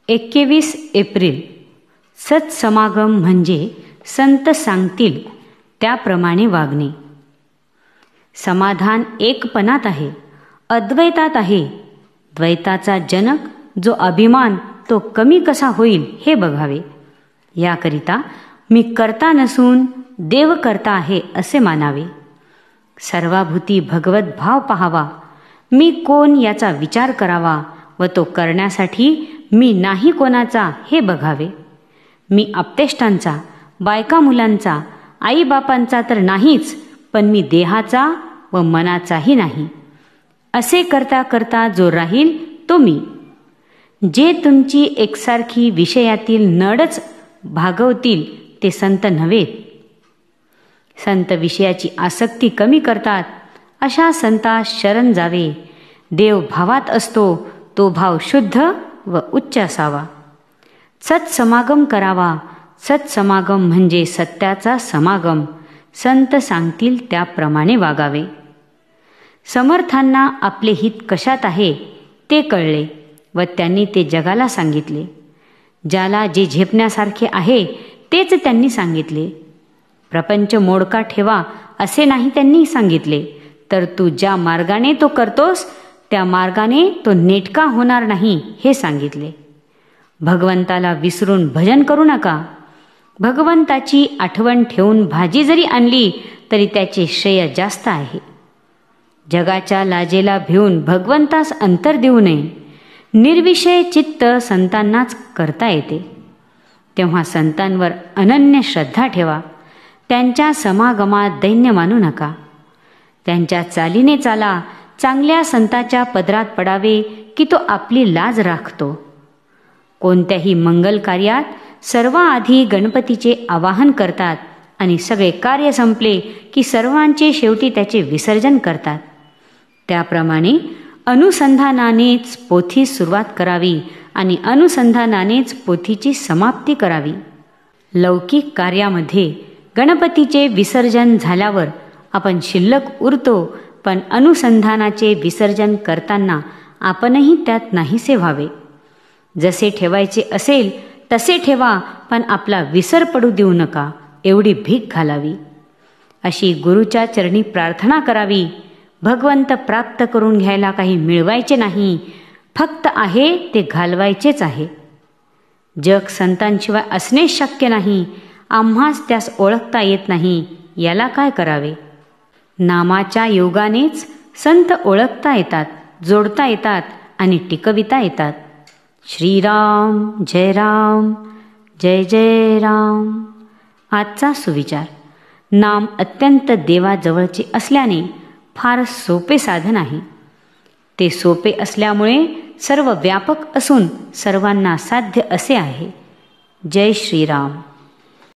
21 April. सत्समागम म्हणजे संत सांगतील त्याप्रमाणे वागणे. समाधान एकपणात आहे, अद्वैतात आहे. द्वैताचा जनक जो अभिमान तो कमी कसा होईल हे बघावे. याकरिता मी कर्ता नसून देव कर्ता आहे असे मानावे. सर्वाभूती भगवत भाव पहावा. मी कोण याचा विचार करावा व तो करण्यासाठी मी नाही कोणाचा हे बघावे. मी आप्तेष्टांचा, बायका मुलांचा, आईबापांचा तर नाहीच, पण मी देहाचा व मनाचाही नाही. असे करता करता जो राहील तो मी. जे तुमची एकसारखी विषयातील नडच भागवतील ते संत नव्हेत. संत विषयाची आसक्ती कमी करतात अशा संतास शरण जावे. देव भावात असतो, तो भाव शुद्ध व उच्च असावा. सत्समागम करावा. सत्समागम म्हणजे सत्याचा समागम. संत सांगतील त्याप्रमाणे वागावे. समर्थांना आपले हित कशात आहे ते कळले व त्यांनी ते जगाला सांगितले. ज्याला जे झेपण्यासारखे आहे तेच त्यांनी सांगितले. प्रपंच मोडका ठेवा असे नाही त्यांनी सांगितले, तर तू ज्या मार्गाने तो करतोस त्या मार्गाने तो नेटका होणार नाही हे सांगितले. भगवंताला विसरून भजन करू नका. भगवंताची आठवण ठेवून भाजी जरी आणली तरी त्याचे श्रेय जास्त आहे. जगाच्या लाजेला भिवून भगवंतास अंतर देऊ नये. निर्विषय चित्त संतांनाच करता येते. तेव्हा संतांवर अनन्य श्रद्धा ठेवा. त्यांच्या समागमात दैन्य मानू नका. त्यांच्या चालीने चाला. चांगल्या संताच्या पदरात पडावे की तो आपली लाज राखतो. कोणत्याही मंगल कार्यात सर्वाआधी गणपतीचे आवाहन करतात आणि सगळे कार्य संपले की सर्वांचे शेवटी त्याचे विसर्जन करतात. त्याप्रमाणे अनुसंधानानेच पोथीस सुरुवात करावी आणि अनुसंधानानेच पोथीची समाप्ती करावी. लौकिक कार्यामध्ये गणपतीचे विसर्जन झाल्यावर आपण शिल्लक उरतो, पण अनुसंधानाचे विसर्जन करताना आपणही त्यात नाहीसे व्हावे. जसे ठेवायचे असेल तसे ठेवा, पण आपला विसर पडू देऊ नका एवढी भीक घालावी. अशी गुरुच्या चरणी प्रार्थना करावी. भगवंत प्राप्त करून घ्यायला काही मिळवायचे नाही, फक्त आहे ते घालवायचेच आहे. जग संतांशिवाय असणे शक्य नाही. आम्हास त्यास ओळखता येत नाही, याला काय करावे. नामाच्या योगानेच संत ओळखता येतात, जोडता येतात आणि टिकविता येतात. श्रीराम जय राम, जय जय राम. आजचा सुविचार. नाम अत्यंत देवाजवळचे असल्याने फार सोपे साधन आहे. ते सोपे असल्यामुळे सर्व व्यापक असून सर्वांना साध्य असे आहे. जय श्रीराम.